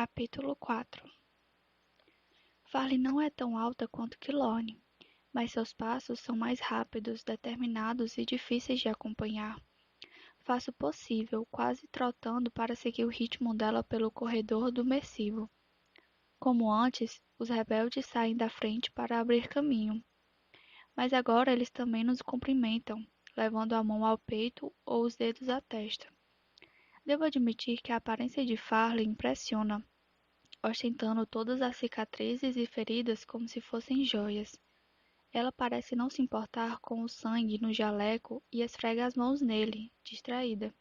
Capítulo 4. Farley não é tão alta quanto Kilorn, mas seus passos são mais rápidos, determinados e difíceis de acompanhar. Faço o possível, quase trotando para seguir o ritmo dela pelo corredor do Mercivo. Como antes, os rebeldes saem da frente para abrir caminho, mas agora eles também nos cumprimentam, levando a mão ao peito ou os dedos à testa. Devo admitir que a aparência de Farley impressiona, ostentando todas as cicatrizes e feridas como se fossem joias. Ela parece não se importar com o sangue no jaleco e esfrega as mãos nele, distraída.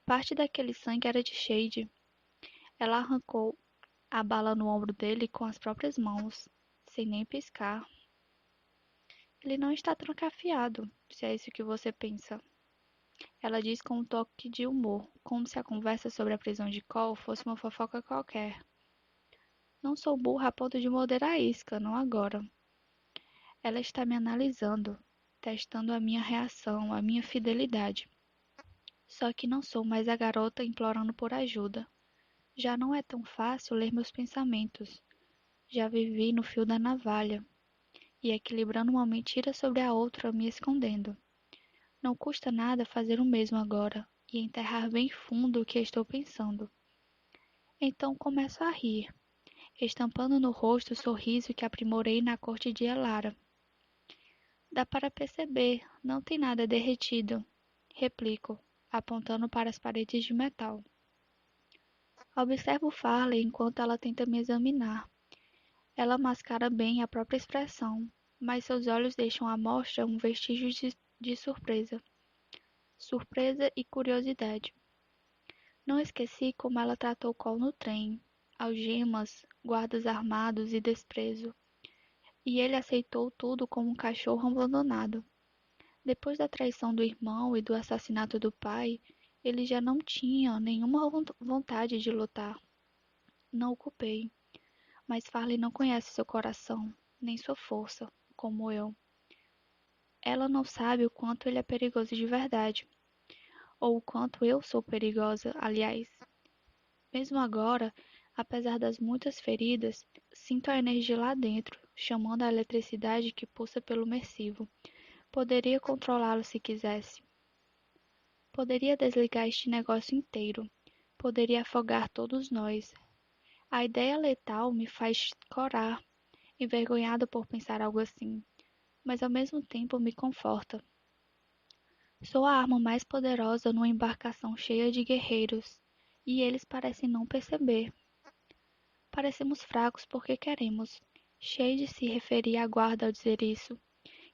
Parte daquele sangue era de Shade. Ela arrancou a bala no ombro dele com as próprias mãos, sem nem piscar. Ele não está trancafiado, se é isso que você pensa. Ela diz com um toque de humor, como se a conversa sobre a prisão de Cole fosse uma fofoca qualquer. Não sou burra a ponto de morder a isca, não agora. Ela está me analisando, testando a minha reação, a minha fidelidade. Só que não sou mais a garota implorando por ajuda. Já não é tão fácil ler meus pensamentos. Já vivi no fio da navalha, e equilibrando uma mentira sobre a outra, me escondendo. Não custa nada fazer o mesmo agora, e enterrar bem fundo o que estou pensando. Então começo a rir, estampando no rosto o sorriso que aprimorei na corte de Elara. Dá para perceber, não tem nada derretido, replico, apontando para as paredes de metal. Observo Farley enquanto ela tenta me examinar. Ela mascara bem a própria expressão, mas seus olhos deixam à mostra um vestígio de surpresa. Surpresa e curiosidade. Não esqueci como ela tratou Cole no trem, algemas, guardas armados e desprezo. E ele aceitou tudo como um cachorro abandonado. Depois da traição do irmão e do assassinato do pai, ele já não tinha nenhuma vontade de lutar. Não o culpei, mas Farley não conhece seu coração, nem sua força, como eu. Ela não sabe o quanto ele é perigoso de verdade, ou o quanto eu sou perigosa, aliás. Mesmo agora, apesar das muitas feridas, sinto a energia lá dentro, chamando a eletricidade que pulsa pelo Mercivo. Poderia controlá-lo se quisesse. Poderia desligar este negócio inteiro. Poderia afogar todos nós. A ideia letal me faz corar, envergonhado por pensar algo assim, mas ao mesmo tempo me conforta. Sou a arma mais poderosa numa embarcação cheia de guerreiros, e eles parecem não perceber. Parecemos fracos porque queremos. Shade se referia à guarda ao dizer isso.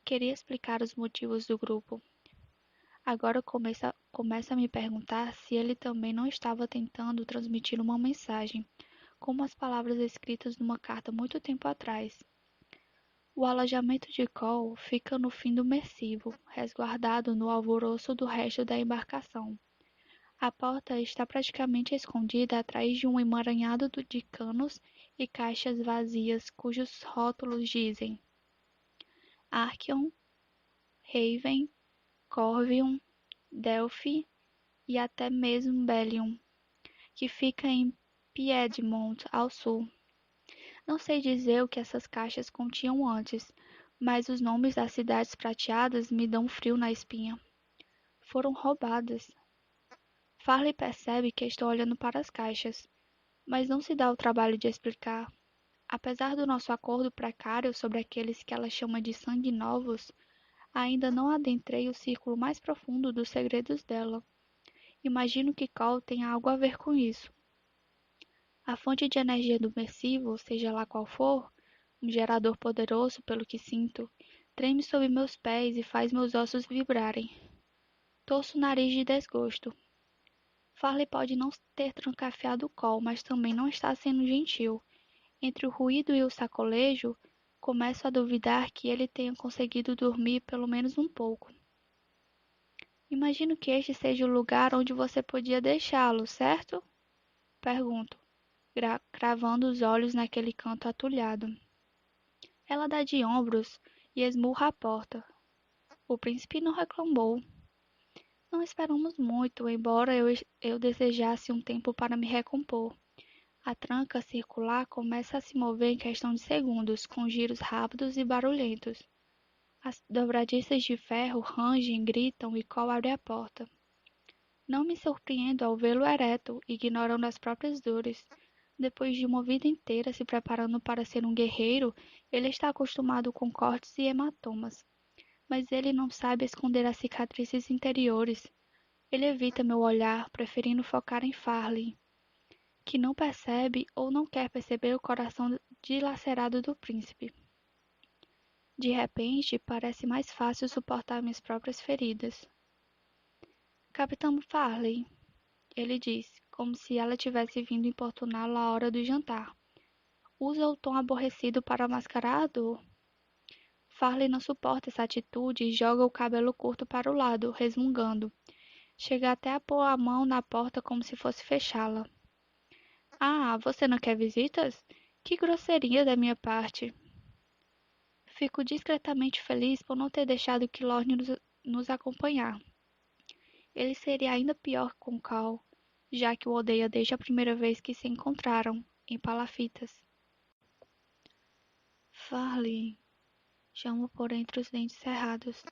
Queria explicar os motivos do grupo. Agora começa a me perguntar se ele também não estava tentando transmitir uma mensagem, como as palavras escritas numa carta muito tempo atrás. O alojamento de Cole fica no fim do Mercivo, resguardado no alvoroço do resto da embarcação. A porta está praticamente escondida atrás de um emaranhado de canos e caixas vazias cujos rótulos dizem Archeon, Haven, Corvium, Delphi e até mesmo Bellium, que fica em Piedmont, ao sul. Não sei dizer o que essas caixas continham antes, mas os nomes das cidades prateadas me dão frio na espinha. Foram roubadas. Farley percebe que estou olhando para as caixas, mas não se dá o trabalho de explicar. Apesar do nosso acordo precário sobre aqueles que ela chama de sangue novos, ainda não adentrei o círculo mais profundo dos segredos dela. Imagino que Cole tenha algo a ver com isso. A fonte de energia do Mercivo, seja lá qual for, um gerador poderoso pelo que sinto, treme sob meus pés e faz meus ossos vibrarem. Torço o nariz de desgosto. Farley pode não ter trancafiado Cole, mas também não está sendo gentil. Entre o ruído e o sacolejo, começo a duvidar que ele tenha conseguido dormir pelo menos um pouco. Imagino que este seja o lugar onde você podia deixá-lo, certo? Pergunto, cravando os olhos naquele canto atulhado. Ela dá de ombros e esmurra a porta. O príncipe não reclamou. Não esperamos muito, embora eu desejasse um tempo para me recompor. A tranca circular começa a se mover em questão de segundos, com giros rápidos e barulhentos. As dobradiças de ferro rangem, gritam e Cole abre a porta. Não me surpreendo ao vê-lo ereto, ignorando as próprias dores. Depois de uma vida inteira se preparando para ser um guerreiro, ele está acostumado com cortes e hematomas. Mas ele não sabe esconder as cicatrizes interiores. Ele evita meu olhar, preferindo focar em Farley, que não percebe ou não quer perceber o coração dilacerado do príncipe. De repente, parece mais fácil suportar minhas próprias feridas. Capitão Farley, ele disse, como se ela tivesse vindo importuná-lo à hora do jantar. Usa o tom aborrecido para mascarar a dor. Farley não suporta essa atitude e joga o cabelo curto para o lado, resmungando. Chega até a pôr a mão na porta como se fosse fechá-la. Ah, você não quer visitas? Que grosseria da minha parte. Fico discretamente feliz por não ter deixado Kilorn nos acompanhar. Ele seria ainda pior com Cal, já que o odeia desde a primeira vez que se encontraram, em Palafitas. Farley, chamo por entre os dentes cerrados.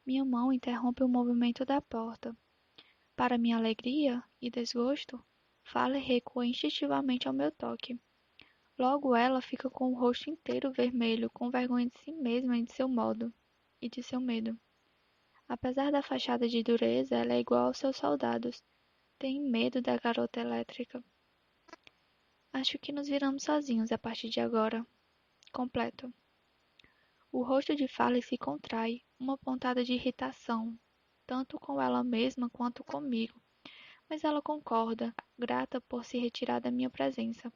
Minha mão interrompe o movimento da porta. Para minha alegria e desgosto, Farley recua instintivamente ao meu toque. Logo ela fica com o rosto inteiro vermelho, com vergonha de si mesma e de seu modo, e de seu medo. Apesar da fachada de dureza, ela é igual aos seus soldados. Tem medo da garota elétrica. Acho que nos viramos sozinhos a partir de agora. Completo. O rosto de Farley se contrai, uma pontada de irritação, tanto com ela mesma quanto comigo, mas ela concorda, grata por se retirar da minha presença.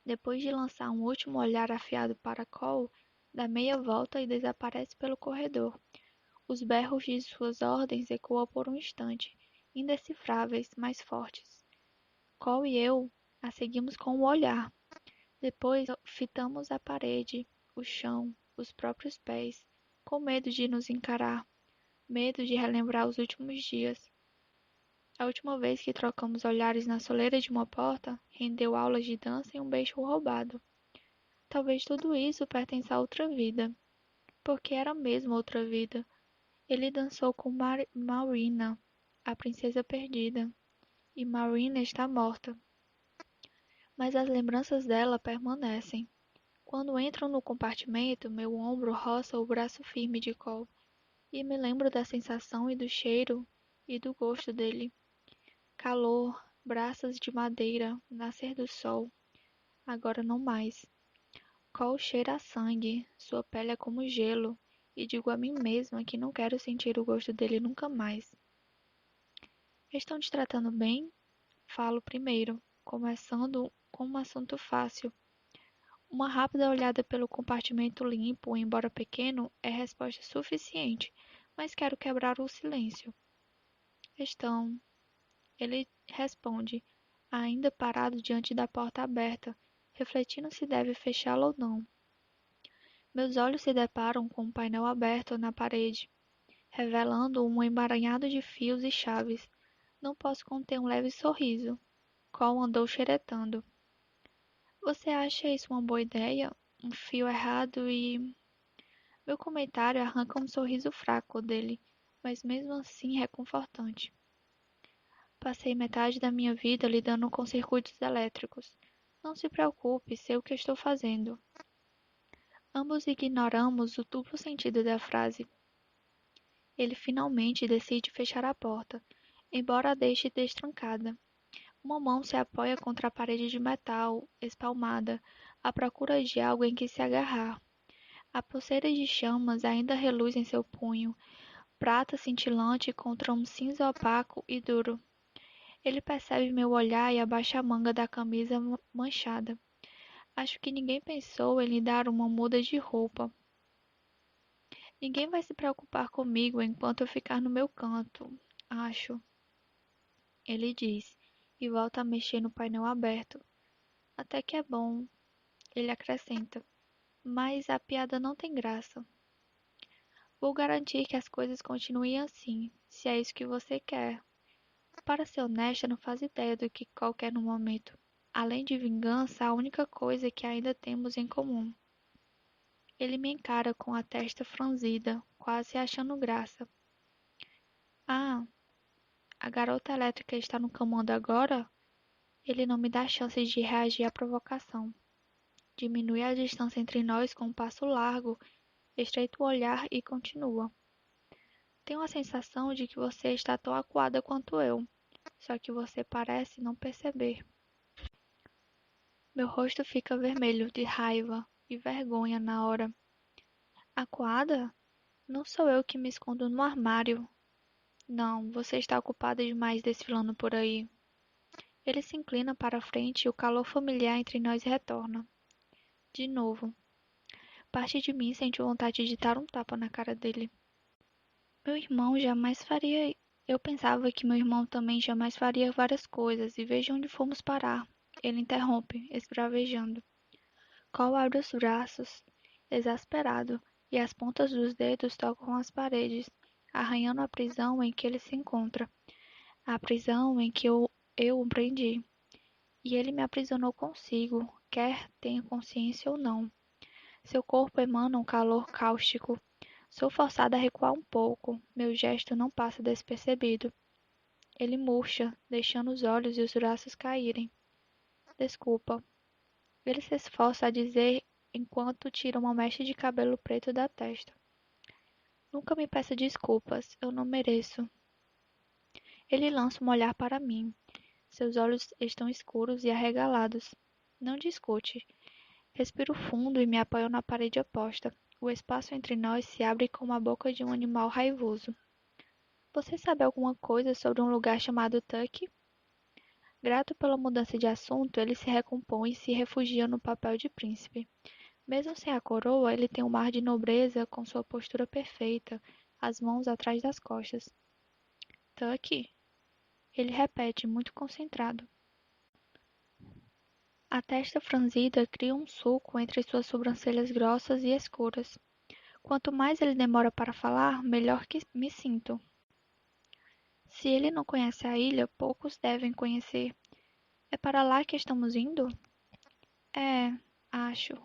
Depois de lançar um último olhar afiado para Cole, dá meia volta e desaparece pelo corredor. Os berros de suas ordens ecoam por um instante, indecifráveis, mas fortes. Cole e eu a seguimos com o olhar. Depois fitamos a parede, o chão, os próprios pés, com medo de nos encarar, medo de relembrar os últimos dias. A última vez que trocamos olhares na soleira de uma porta, rendeu aulas de dança e um beijo roubado. Talvez tudo isso pertença a outra vida, porque era mesmo outra vida. Ele dançou com Marina, a princesa perdida, e Marina está morta. Mas as lembranças dela permanecem. Quando entro no compartimento, meu ombro roça o braço firme de Cole, e me lembro da sensação e do cheiro e do gosto dele. Calor, braças de madeira, nascer do sol. Agora não mais. Cole cheira a sangue, sua pele é como gelo, e digo a mim mesma que não quero sentir o gosto dele nunca mais. Estão te tratando bem? Falo primeiro, começando com um assunto fácil. Uma rápida olhada pelo compartimento limpo, embora pequeno, é resposta suficiente, mas quero quebrar o silêncio. Estão, ele responde, ainda parado diante da porta aberta, refletindo se deve fechá-la ou não. Meus olhos se deparam com um painel aberto na parede, revelando um emaranhado de fios e chaves. Não posso conter um leve sorriso. Cole andou xeretando. Você acha isso uma boa ideia? Um fio errado e... Meu comentário arranca um sorriso fraco dele, mas mesmo assim reconfortante. Passei metade da minha vida lidando com circuitos elétricos. Não se preocupe, sei o que estou fazendo. Ambos ignoramos o duplo sentido da frase. Ele finalmente decide fechar a porta, embora a deixe destrancada. Uma mão se apoia contra a parede de metal, espalmada, à procura de algo em que se agarrar. A pulseira de chamas ainda reluz em seu punho, prata cintilante contra um cinza opaco e duro. Ele percebe meu olhar e abaixa a manga da camisa manchada. Acho que ninguém pensou em lhe dar uma muda de roupa. Ninguém vai se preocupar comigo enquanto eu ficar no meu canto, acho. Ele diz, e volta a mexer no painel aberto. Até que é bom, ele acrescenta. Mas a piada não tem graça. Vou garantir que as coisas continuem assim, se é isso que você quer. Para ser honesta, não faz ideia do que qualquer no momento. Além de vingança, a única coisa que ainda temos em comum. Ele me encara com a testa franzida, quase achando graça. Ah, a garota elétrica está no comando agora? Ele não me dá chance de reagir à provocação. Diminui a distância entre nós com um passo largo, estreita o olhar e continua. Tenho a sensação de que você está tão acuada quanto eu, só que você parece não perceber. Meu rosto fica vermelho de raiva e vergonha na hora. Acuada? Não sou eu que me escondo no armário. Não, você está ocupada demais desfilando por aí. Ele se inclina para a frente e o calor familiar entre nós retorna. De novo. Parte de mim sente vontade de dar um tapa na cara dele. Meu irmão jamais faria. Eu pensava que meu irmão também jamais faria várias coisas, e veja onde fomos parar. Ele interrompe, esbravejando. Cole abre os braços, exasperado, e as pontas dos dedos tocam as paredes, arranhando a prisão em que ele se encontra. A prisão em que eu o prendi. E ele me aprisionou consigo, quer tenha consciência ou não. Seu corpo emana um calor cáustico. Sou forçada a recuar um pouco. Meu gesto não passa despercebido. Ele murcha, deixando os olhos e os braços caírem. Desculpa. Ele se esforça a dizer enquanto tira uma mecha de cabelo preto da testa. Nunca me peça desculpas. Eu não mereço. Ele lança um olhar para mim. Seus olhos estão escuros e arregalados. Não discute. Respiro fundo e me apoio na parede oposta. O espaço entre nós se abre como a boca de um animal raivoso. Você sabe alguma coisa sobre um lugar chamado Tuck? Grato pela mudança de assunto, ele se recompõe e se refugia no papel de príncipe. Mesmo sem a coroa, ele tem um ar de nobreza com sua postura perfeita, as mãos atrás das costas. Tuck? Ele repete, muito concentrado. A testa franzida cria um sulco entre suas sobrancelhas grossas e escuras. Quanto mais ele demora para falar, melhor que me sinto. Se ele não conhece a ilha, poucos devem conhecer. É para lá que estamos indo? É, acho.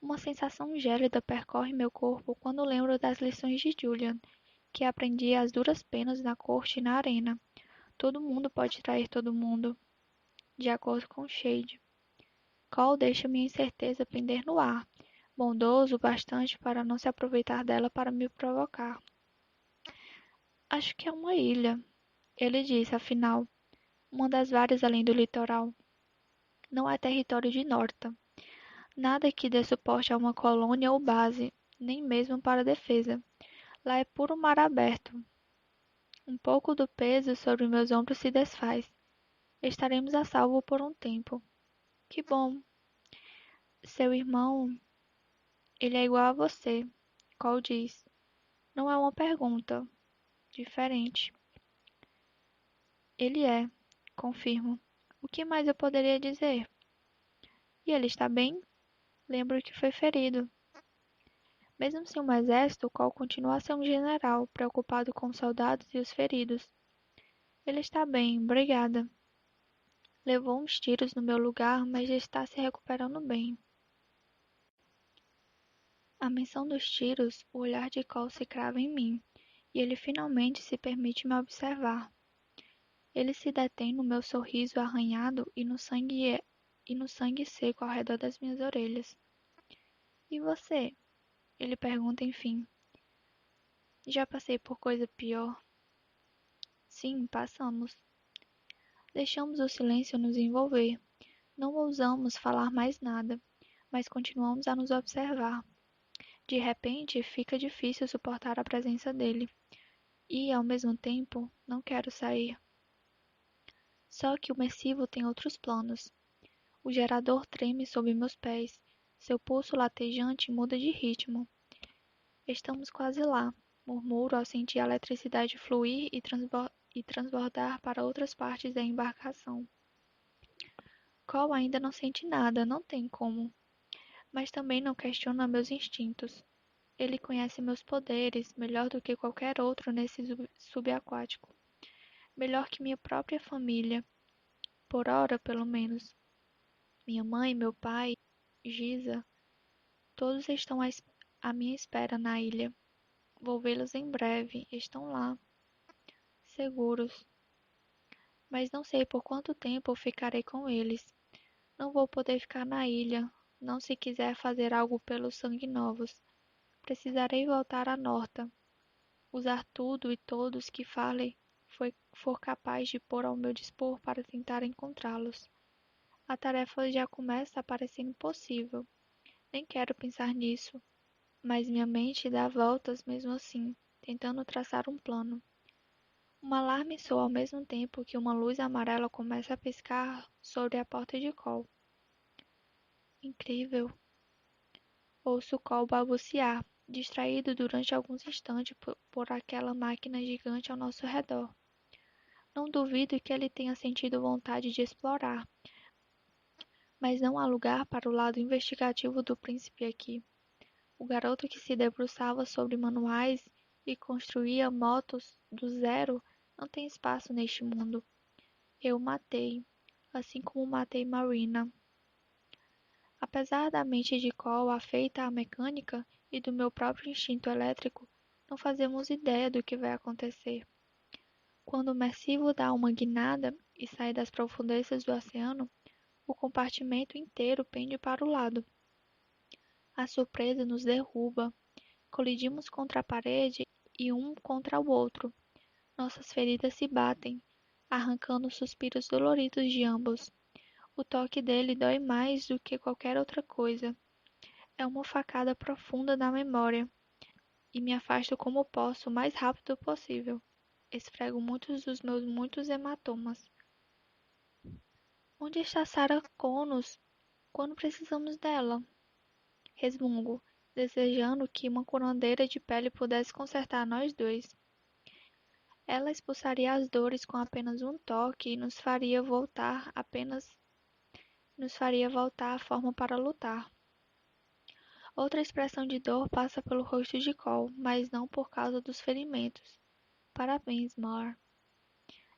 Uma sensação gélida percorre meu corpo quando lembro das lições de Julian, que aprendi às duras penas na corte e na arena. Todo mundo pode trair todo mundo, de acordo com Shade. Cole deixa minha incerteza pender no ar, bondoso o bastante para não se aproveitar dela para me provocar. Acho que é uma ilha, ele disse, afinal, uma das várias além do litoral. Não é território de Norta. Nada que dê suporte a uma colônia ou base, nem mesmo para defesa. Lá é puro mar aberto. Um pouco do peso sobre meus ombros se desfaz. Estaremos a salvo por um tempo. Que bom. Seu irmão, ele é igual a você, Cole diz. Não é uma pergunta. Diferente. Ele é, confirmo. O que mais eu poderia dizer? E ele está bem? Lembro que foi ferido. Mesmo sem um exército, Cole continua a ser um general, preocupado com os soldados e os feridos. Ele está bem, obrigada. Levou uns tiros no meu lugar, mas já está se recuperando bem. À menção dos tiros, o olhar de Cole se crava em mim, e ele finalmente se permite me observar. Ele se detém no meu sorriso arranhado e no sangue seco ao redor das minhas orelhas. E você? Ele pergunta enfim. Já passei por coisa pior. Sim, passamos. Deixamos o silêncio nos envolver. Não ousamos falar mais nada, mas continuamos a nos observar. De repente, fica difícil suportar a presença dele. E, ao mesmo tempo, não quero sair. Só que o Mercivo tem outros planos. O gerador treme sob meus pés. Seu pulso latejante muda de ritmo. Estamos quase lá, murmuro ao sentir a eletricidade fluir e transbordar para outras partes da embarcação. Cole ainda não sente nada, não tem como, mas também não questiona meus instintos. Ele conhece meus poderes melhor do que qualquer outro nesse subaquático. Melhor que minha própria família, por hora pelo menos. Minha mãe, meu pai, Giza, todos estão à minha espera na ilha. Vou vê-los em breve. Estão lá, seguros. Mas não sei por quanto tempo eu ficarei com eles. Não vou poder ficar na ilha, não se quiser fazer algo pelos sanguinovos. Precisarei voltar a Norta, usar tudo e todos que Farley for capaz de pôr ao meu dispor para tentar encontrá-los. A tarefa já começa a parecer impossível. Nem quero pensar nisso, mas minha mente dá voltas mesmo assim, tentando traçar um plano. Um alarme soa ao mesmo tempo que uma luz amarela começa a piscar sobre a porta de Cole. Incrível! Ouço Cole balbuciar, distraído durante alguns instantes por aquela máquina gigante ao nosso redor. Não duvido que ele tenha sentido vontade de explorar, mas não há lugar para o lado investigativo do príncipe aqui. O garoto que se debruçava sobre manuais e construía motos do zero não tem espaço neste mundo. Eu o matei, assim como matei Marina. Apesar da mente de Cole afeita à mecânica e do meu próprio instinto elétrico, não fazemos ideia do que vai acontecer. Quando o Mersivo dá uma guinada e sai das profundezas do oceano, o compartimento inteiro pende para o lado. A surpresa nos derruba. Colidimos contra a parede e um contra o outro. Nossas feridas se batem, arrancando suspiros doloridos de ambos. O toque dele dói mais do que qualquer outra coisa. É uma facada profunda na memória, e me afasto como posso o mais rápido possível. Esfrego muitos dos meus muitos hematomas. Onde está Sarah Connors quando precisamos dela? Resmungo, desejando que uma curandeira de pele pudesse consertar nós dois. Ela expulsaria as dores com apenas um toque e nos faria voltar à forma para lutar. Outra expressão de dor passa pelo rosto de Cole, mas não por causa dos ferimentos. Parabéns, Mar.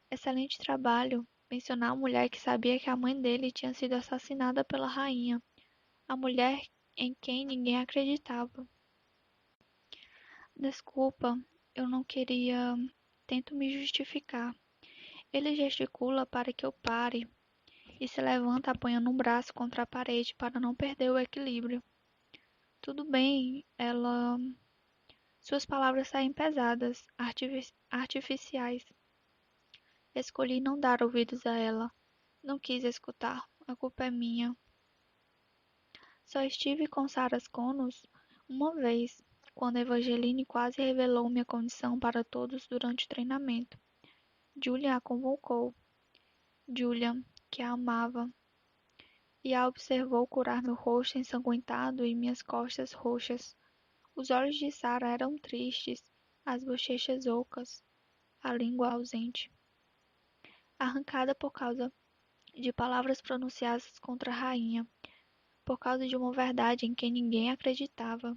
Excelente trabalho. Mencionar a mulher que sabia que a mãe dele tinha sido assassinada pela rainha. A mulher em quem ninguém acreditava. Desculpa, eu não queria. Tento me justificar. Ele gesticula para que eu pare e se levanta apoiando um braço contra a parede para não perder o equilíbrio. Tudo bem, ela. Suas palavras saem pesadas, artificiais. Escolhi não dar ouvidos a ela. Não quis escutar. A culpa é minha. Só estive com Sarah Connors uma vez, quando Evangeline quase revelou minha condição para todos durante o treinamento. Julian a convocou. Julian, que a amava, e a observou curar meu rosto ensanguentado e minhas costas roxas. Os olhos de Sarah eram tristes, as bochechas ocas, a língua ausente, arrancada por causa de palavras pronunciadas contra a rainha, por causa de uma verdade em que ninguém acreditava.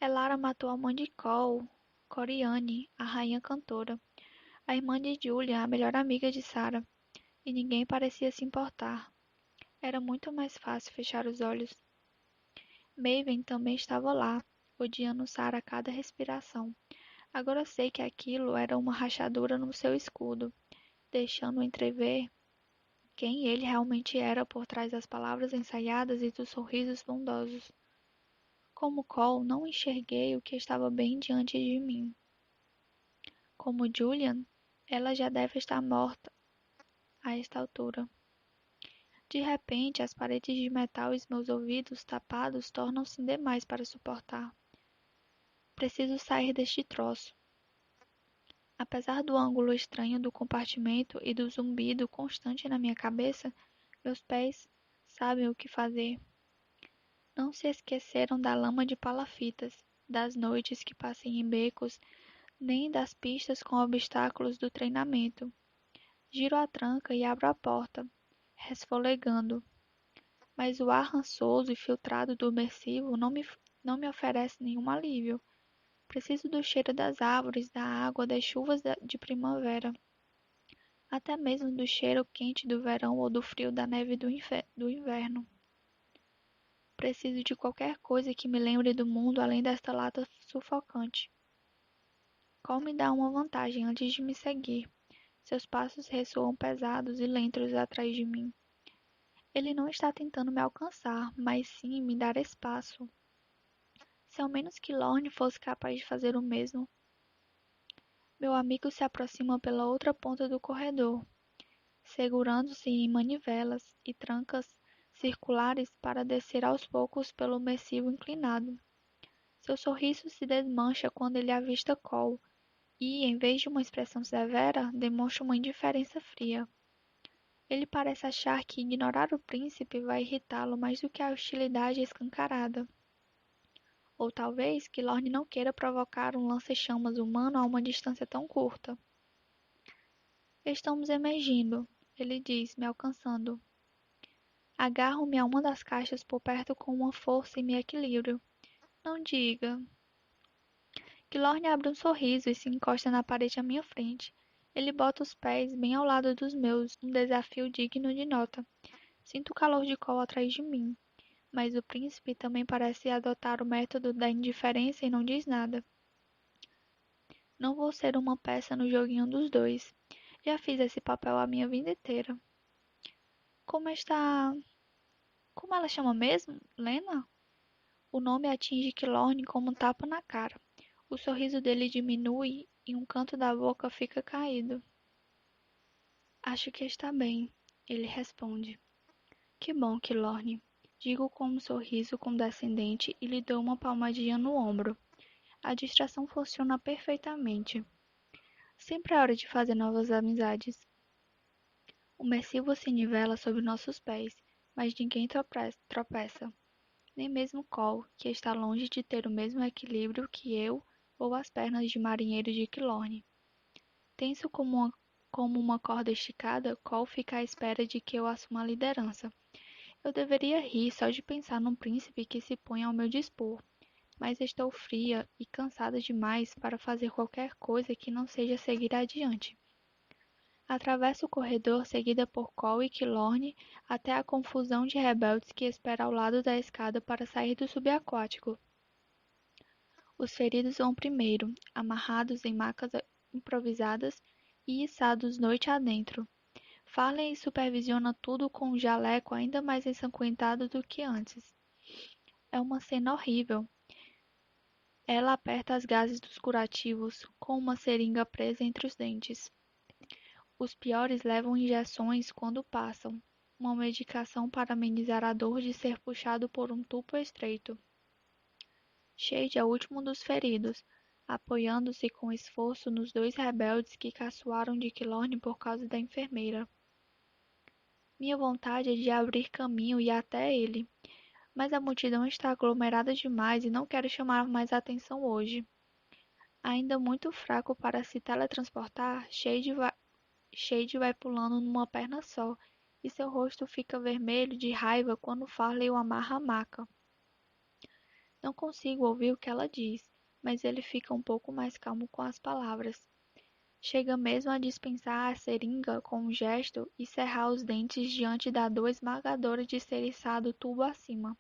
Elara matou a mãe de Cole, Coriane, a rainha cantora, a irmã de Julia, a melhor amiga de Sarah, e ninguém parecia se importar. Era muito mais fácil fechar os olhos. Maven também estava lá, odiando Sarah a cada respiração. Agora sei que aquilo era uma rachadura no seu escudo, deixando entrever quem ele realmente era por trás das palavras ensaiadas e dos sorrisos bondosos. Como Cole, não enxerguei o que estava bem diante de mim. Como Julian, ela já deve estar morta a esta altura. De repente, as paredes de metal e meus ouvidos tapados tornam-se demais para suportar. Preciso sair deste troço. Apesar do ângulo estranho do compartimento e do zumbido constante na minha cabeça, meus pés sabem o que fazer. Não se esqueceram da lama de palafitas, das noites que passei em becos, nem das pistas com obstáculos do treinamento. Giro a tranca e abro a porta, resfolegando. Mas o ar rançoso e filtrado do imersivo não me oferece nenhum alívio. Preciso do cheiro das árvores, da água, das chuvas de primavera. até mesmo do cheiro quente do verão ou do frio da neve do inverno. Preciso de qualquer coisa que me lembre do mundo além desta lata sufocante. Cole me dá uma vantagem antes de me seguir. Seus passos ressoam pesados e lentos atrás de mim. Ele não está tentando me alcançar, mas sim me dar espaço. Se ao menos que Lorne fosse capaz de fazer o mesmo. Meu amigo se aproxima pela outra ponta do corredor, segurando-se em manivelas e trancas circulares para descer aos poucos pelo massivo inclinado. Seu sorriso se desmancha quando ele avista Cole e, em vez de uma expressão severa, demonstra uma indiferença fria. Ele parece achar que ignorar o príncipe vai irritá-lo mais do que a hostilidade escancarada. Ou talvez que Lorne não queira provocar um lança-chamas humano a uma distância tão curta. Estamos emergindo, ele diz, me alcançando. Agarro-me a uma das caixas por perto com uma força e me equilibro. Não diga. Que Lorne abre um sorriso e se encosta na parede à minha frente. Ele bota os pés bem ao lado dos meus, um desafio digno de nota. Sinto o calor de Cole atrás de mim, mas o príncipe também parece adotar o método da indiferença e não diz nada. Não vou ser uma peça no joguinho dos dois. Já fiz esse papel a minha vida inteira. Como está... Como ela chama mesmo? Lena? O nome atinge Kilorn como um tapa na cara. O sorriso dele diminui e um canto da boca fica caído. Acho que está bem, ele responde. Que bom, Kilorn. Digo com um sorriso condescendente e lhe dou uma palmadinha no ombro. A distração funciona perfeitamente. Sempre é hora de fazer novas amizades. O Mercível se nivela sob nossos pés, mas ninguém tropeça. Nem mesmo Cole, que está longe de ter o mesmo equilíbrio que eu ou as pernas de marinheiro de Kilorn. Tenso como uma corda esticada, Cole fica à espera de que eu assuma a liderança. Eu deveria rir só de pensar num príncipe que se põe ao meu dispor, mas estou fria e cansada demais para fazer qualquer coisa que não seja seguir adiante. Atravesso o corredor seguida por Cole e Kilorn até a confusão de rebeldes que espera ao lado da escada para sair do subaquático. Os feridos vão primeiro, amarrados em macas improvisadas e içados noite adentro. Farley supervisiona tudo com um jaleco ainda mais ensanguentado do que antes. É uma cena horrível. Ela aperta as gases dos curativos, com uma seringa presa entre os dentes. Os piores levam injeções quando passam, uma medicação para amenizar a dor de ser puxado por um tubo estreito. Shade é o último dos feridos, apoiando-se com esforço nos dois rebeldes que caçoaram de Kilorn por causa da enfermeira. Minha vontade é de abrir caminho e ir até ele, mas a multidão está aglomerada demais e não quero chamar mais atenção hoje. Ainda muito fraco para se teletransportar, Shade vai pulando numa perna só, e seu rosto fica vermelho de raiva quando Farley o amarra à maca. Não consigo ouvir o que ela diz, mas ele fica um pouco mais calmo com as palavras. Chega mesmo a dispensar a seringa com um gesto e cerrar os dentes diante da dor esmagadora de ser içado tubo acima.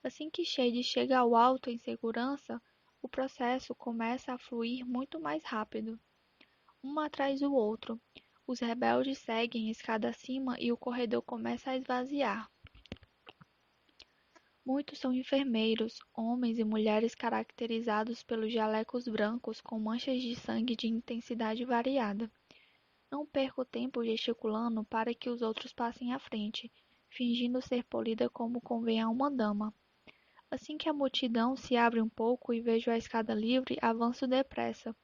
Assim que Shade chega ao alto em segurança, o processo começa a fluir muito mais rápido, um atrás do outro. Os rebeldes seguem escada acima e o corredor começa a esvaziar. Muitos são enfermeiros, homens e mulheres caracterizados pelos jalecos brancos com manchas de sangue de intensidade variada. Não perco tempo gesticulando para que os outros passem à frente, fingindo ser polida como convém a uma dama. Assim que a multidão se abre um pouco e vejo a escada livre, avanço depressa.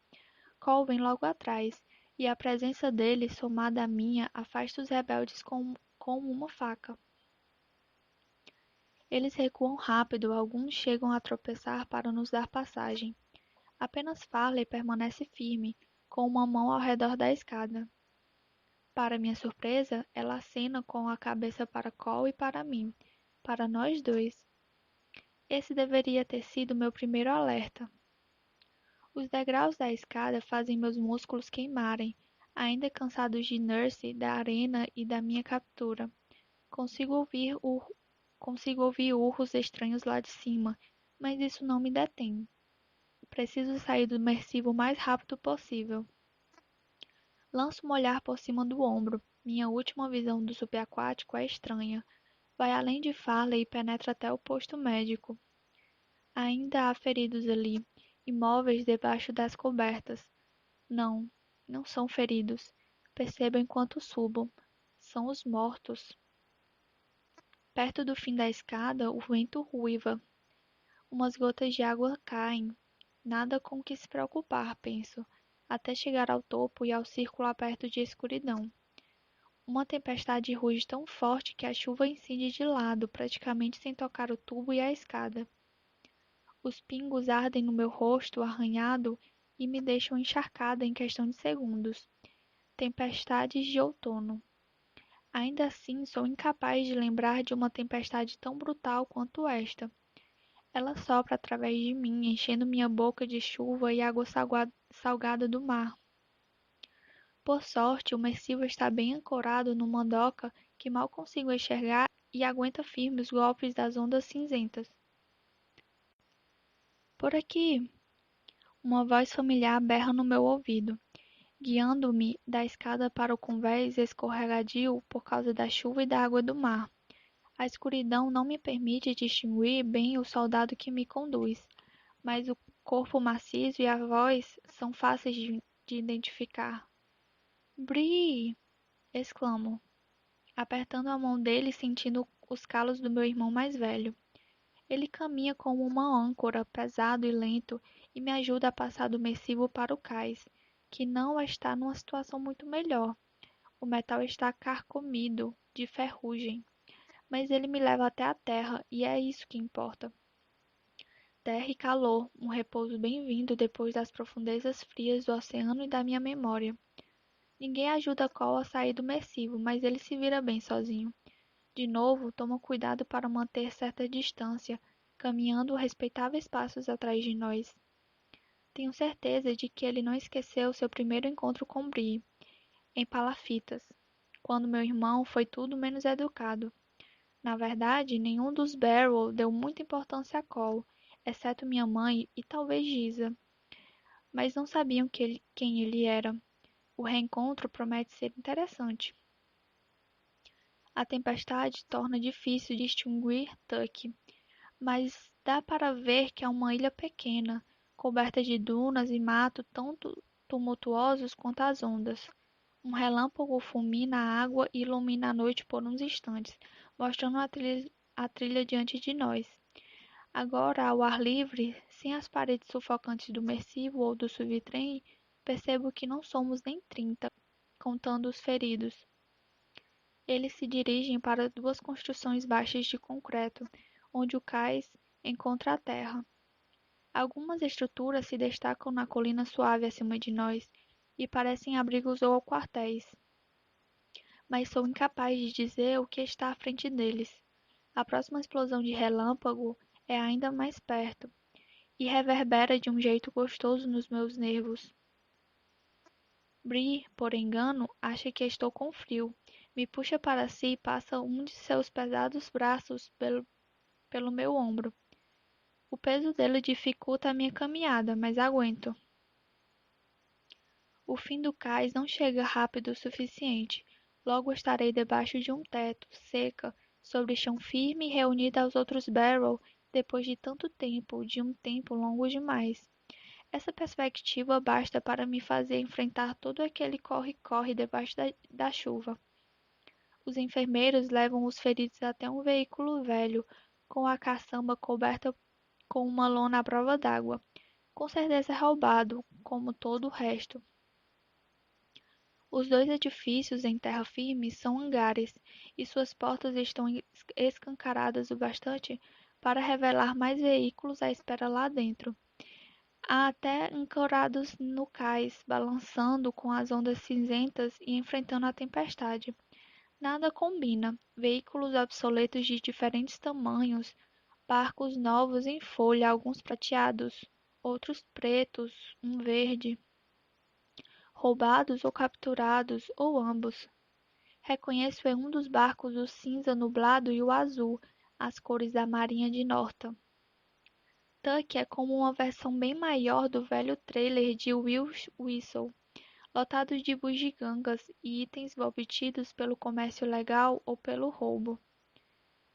Cole vem logo atrás, e a presença dele, somada à minha, afasta os rebeldes como uma faca. Eles recuam rápido, alguns chegam a tropeçar para nos dar passagem. Apenas Farley permanece firme, com uma mão ao redor da escada. Para minha surpresa, ela acena com a cabeça para Cole e para mim, para nós dois. Esse deveria ter sido meu primeiro alerta. Os degraus da escada fazem meus músculos queimarem. Ainda cansados de Nurse, da arena e da minha captura, consigo ouvir, ur... consigo ouvir urros estranhos lá de cima, mas isso não me detém. Preciso sair do imersivo o mais rápido possível. Lanço um olhar por cima do ombro. Minha última visão do subaquático é estranha. Vai além de Farley e penetra até o posto médico. Ainda há feridos ali, imóveis debaixo das cobertas. Não, não são feridos. Percebo enquanto subo. São os mortos. Perto do fim da escada, o vento ruiva. Umas gotas de água caem. Nada com que se preocupar, penso, até chegar ao topo e ao círculo aberto de escuridão. Uma tempestade ruge tão forte que a chuva incide de lado, praticamente sem tocar o tubo e a escada. Os pingos ardem no meu rosto arranhado e me deixam encharcada em questão de segundos. Tempestades de outono. Ainda assim, sou incapaz de lembrar de uma tempestade tão brutal quanto esta. Ela sopra através de mim, enchendo minha boca de chuva e água salgada do mar. Por sorte, o Mercível está bem ancorado numa doca que mal consigo enxergar e aguenta firme os golpes das ondas cinzentas. Por aqui, uma voz familiar berra no meu ouvido, guiando-me da escada para o convés escorregadio por causa da chuva e da água do mar. A escuridão não me permite distinguir bem o soldado que me conduz, mas o corpo maciço e a voz são fáceis de identificar. Bree! Exclamo, apertando a mão dele e sentindo os calos do meu irmão mais velho. Ele caminha como uma âncora, pesado e lento, e me ajuda a passar do Mercível para o cais, que não está numa situação muito melhor. O metal está carcomido de ferrugem, mas ele me leva até a terra, e é isso que importa. Terra e calor, um repouso bem-vindo depois das profundezas frias do oceano e da minha memória. Ninguém ajuda Cole a sair do Mercível, mas ele se vira bem sozinho. De novo, tomo cuidado para manter certa distância, caminhando respeitáveis passos atrás de nós. Tenho certeza de que ele não esqueceu seu primeiro encontro com Bree, em Palafitas, quando meu irmão foi tudo menos educado. Na verdade, nenhum dos Barrow deu muita importância a Cole, exceto minha mãe e talvez Giza, mas não sabiam quem ele era. O reencontro promete ser interessante. A tempestade torna difícil distinguir Tuck, mas dá para ver que é uma ilha pequena, coberta de dunas e mato tão tumultuosos quanto as ondas. Um relâmpago fulmina a água e ilumina a noite por uns instantes, mostrando a trilha diante de nós. Agora, ao ar livre, sem as paredes sufocantes do Mercível ou do subtrem, percebo que não somos nem 30, contando os feridos. Eles se dirigem para duas construções baixas de concreto, onde o cais encontra a terra. Algumas estruturas se destacam na colina suave acima de nós e parecem abrigos ou quartéis, mas sou incapaz de dizer o que está à frente deles. A próxima explosão de relâmpago é ainda mais perto e reverbera de um jeito gostoso nos meus nervos. Bree, por engano, acha que estou com frio. Me puxa para si e passa um de seus pesados braços pelo meu ombro. O peso dele dificulta a minha caminhada, mas aguento. O fim do cais não chega rápido o suficiente. Logo estarei debaixo de um teto, seca, sobre chão firme e reunida aos outros Barrow depois de tanto tempo, de um tempo longo demais. Essa perspectiva basta para me fazer enfrentar todo aquele corre-corre debaixo da chuva. Os enfermeiros levam os feridos até um veículo velho, com a caçamba coberta com uma lona à prova d'água. Com certeza roubado, como todo o resto. Os dois edifícios em terra firme são hangares, e suas portas estão escancaradas o bastante para revelar mais veículos à espera lá dentro. Há até ancorados no cais, balançando com as ondas cinzentas e enfrentando a tempestade. Nada combina. Veículos obsoletos de diferentes tamanhos, barcos novos em folha, alguns prateados, outros pretos, um verde. roubados ou capturados, ou ambos. Reconheço em um dos barcos o cinza nublado e o azul, as cores da Marinha de Norton. Tuck é como uma versão bem maior do velho trailer de Will Whistle, lotado de bugigangas e itens obtidos pelo comércio legal ou pelo roubo.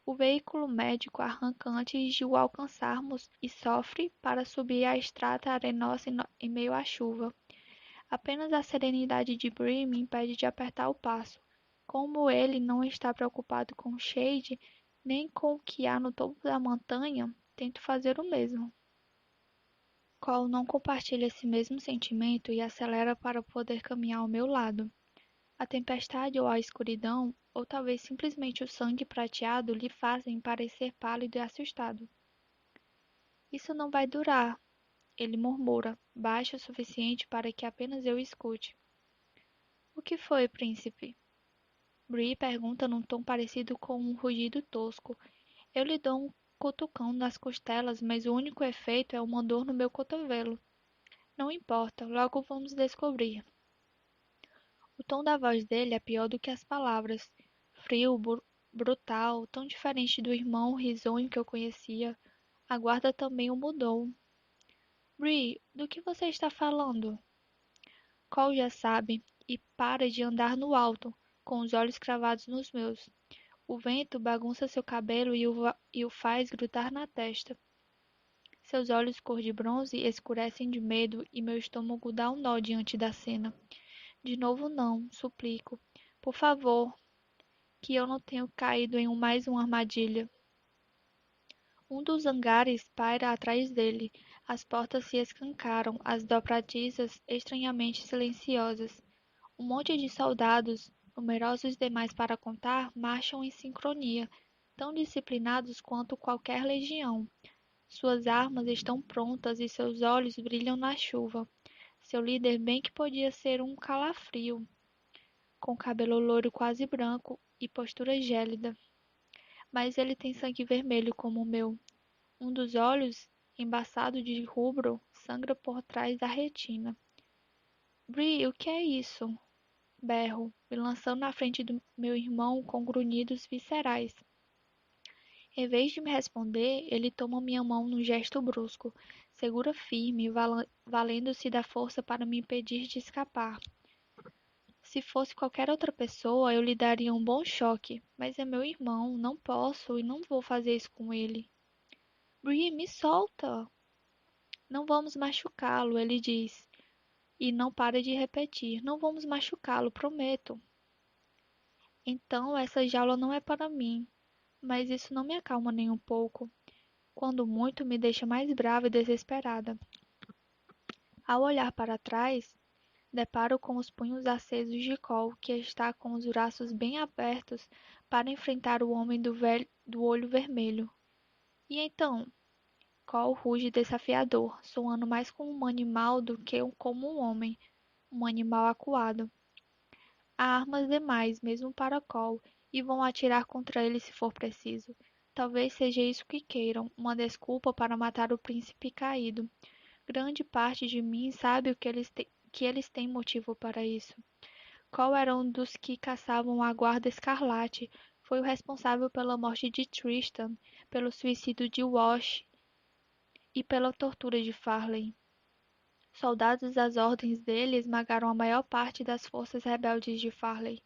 O veículo médico arranca antes de o alcançarmos e sofre para subir a estrada arenosa em meio à chuva. Apenas a serenidade de Bree me impede de apertar o passo. Como ele não está preocupado com Shade, nem com o que há no topo da montanha, tento fazer o mesmo. Cole não compartilha esse mesmo sentimento e acelera para poder caminhar ao meu lado. A tempestade ou a escuridão, ou talvez simplesmente o sangue prateado, lhe fazem parecer pálido e assustado. Isso não vai durar, ele murmura, baixo o suficiente para que apenas eu escute. O que foi, príncipe? Bree pergunta num tom parecido com um rugido tosco. Eu lhe dou um cutucão nas costelas, mas o único efeito é uma dor no meu cotovelo. Não importa, logo vamos descobrir. O tom da voz dele é pior do que as palavras. Frio, brutal, tão diferente do irmão risonho que eu conhecia. A guarda também o mudou. Bree, do que você está falando? Cole já sabe, e para de andar no alto, com os olhos cravados nos meus. O vento bagunça seu cabelo e o faz grudar na testa. Seus olhos cor de bronze escurecem de medo e meu estômago dá um nó diante da cena. De novo não, suplico. Por favor, que eu não tenha caído em mais uma armadilha. Um dos hangares paira atrás dele. As portas se escancaram, as dobradiças estranhamente silenciosas. Um monte de soldados, numerosos demais para contar, marcham em sincronia, tão disciplinados quanto qualquer legião. Suas armas estão prontas e seus olhos brilham na chuva. Seu líder bem que podia ser um calafrio, com cabelo loiro quase branco e postura gélida. Mas ele tem sangue vermelho como o meu. Um dos olhos, embaçado de rubro, sangra por trás da retina. Bree, o que é isso? Berro, me lançando na frente do meu irmão com grunhidos viscerais. Em vez de me responder, ele toma minha mão num gesto brusco, segura firme, valendo-se da força para me impedir de escapar. Se fosse qualquer outra pessoa, eu lhe daria um bom choque, mas é meu irmão, não posso e não vou fazer isso com ele. Bree, me solta! Não vamos machucá-lo, ele diz, e não para de repetir: não vamos machucá-lo, prometo. Então essa jaula não é para mim, mas isso não me acalma nem um pouco. Quando muito, me deixa mais brava e desesperada. Ao olhar para trás, deparo com os punhos acesos de Cole, que está com os braços bem abertos para enfrentar o homem do olho vermelho. E então? Cole ruge desafiador, soando mais como um animal do que como um homem, um animal acuado. Há armas demais, mesmo para Cole, e vão atirar contra ele se for preciso. Talvez seja isso que queiram, uma desculpa para matar o príncipe caído. Grande parte de mim sabe que eles têm motivo para isso. Cole era um dos que caçavam a Guarda Escarlate, foi o responsável pela morte de Tristan, pelo suicídio de Wash e pela tortura de Farley. Soldados às ordens dele esmagaram a maior parte das forças rebeldes de Farley.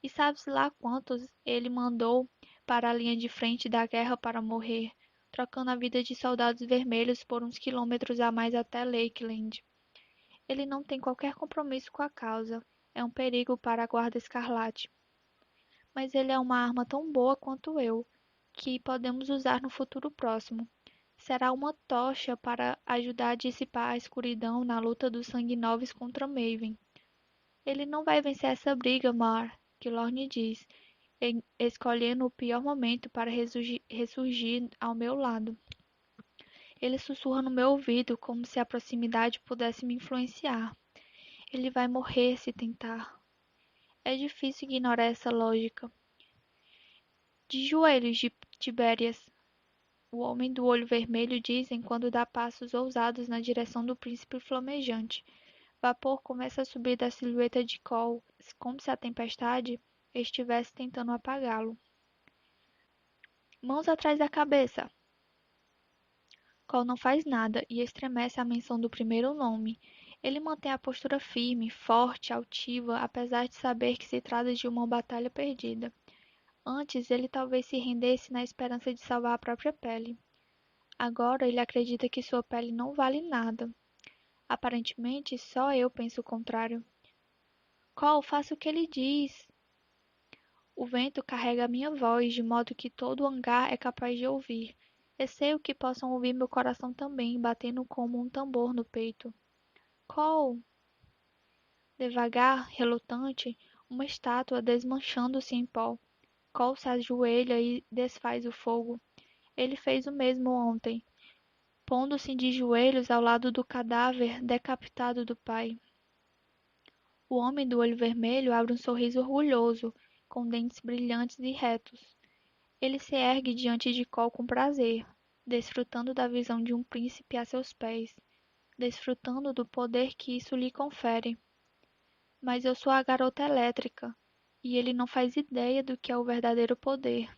E sabe-se lá quantos ele mandou para a linha de frente da guerra para morrer, trocando a vida de soldados vermelhos por uns quilômetros a mais até Lakeland. Ele não tem qualquer compromisso com a causa. É um perigo para a Guarda Escarlate. Mas ele é uma arma tão boa quanto eu, que podemos usar no futuro próximo. Será uma tocha para ajudar a dissipar a escuridão na luta dos Sanguinoves contra Maven. Ele não vai vencer essa briga, Mar, que Lorne diz, escolhendo o pior momento para ressurgir ao meu lado. Ele sussurra no meu ouvido como se a proximidade pudesse me influenciar. Ele vai morrer se tentar. É difícil ignorar essa lógica. De joelhos, de Tibérias, o homem do olho vermelho diz enquanto dá passos ousados na direção do príncipe flamejante. Vapor começa a subir da silhueta de Cole, como se a tempestade estivesse tentando apagá-lo. Mãos atrás da cabeça! Cole não faz nada e estremece à menção do primeiro nome. Ele mantém a postura firme, forte, altiva, apesar de saber que se trata de uma batalha perdida. Antes, ele talvez se rendesse na esperança de salvar a própria pele. Agora, ele acredita que sua pele não vale nada. Aparentemente, só eu penso o contrário. Cole, faça o que ele diz. O vento carrega a minha voz, de modo que todo o hangar é capaz de ouvir. Receio que possam ouvir meu coração também, batendo como um tambor no peito. Cole! Devagar, relutante, uma estátua desmanchando-se em pó. Cole se ajoelha e desfaz o fogo. Ele fez o mesmo ontem, pondo-se de joelhos ao lado do cadáver decapitado do pai. O homem do olho vermelho abre um sorriso orgulhoso, com dentes brilhantes e retos. Ele se ergue diante de Cole com prazer, desfrutando da visão de um príncipe a seus pés, desfrutando do poder que isso lhe confere. Mas eu sou a garota elétrica, e ele não faz ideia do que é o verdadeiro poder.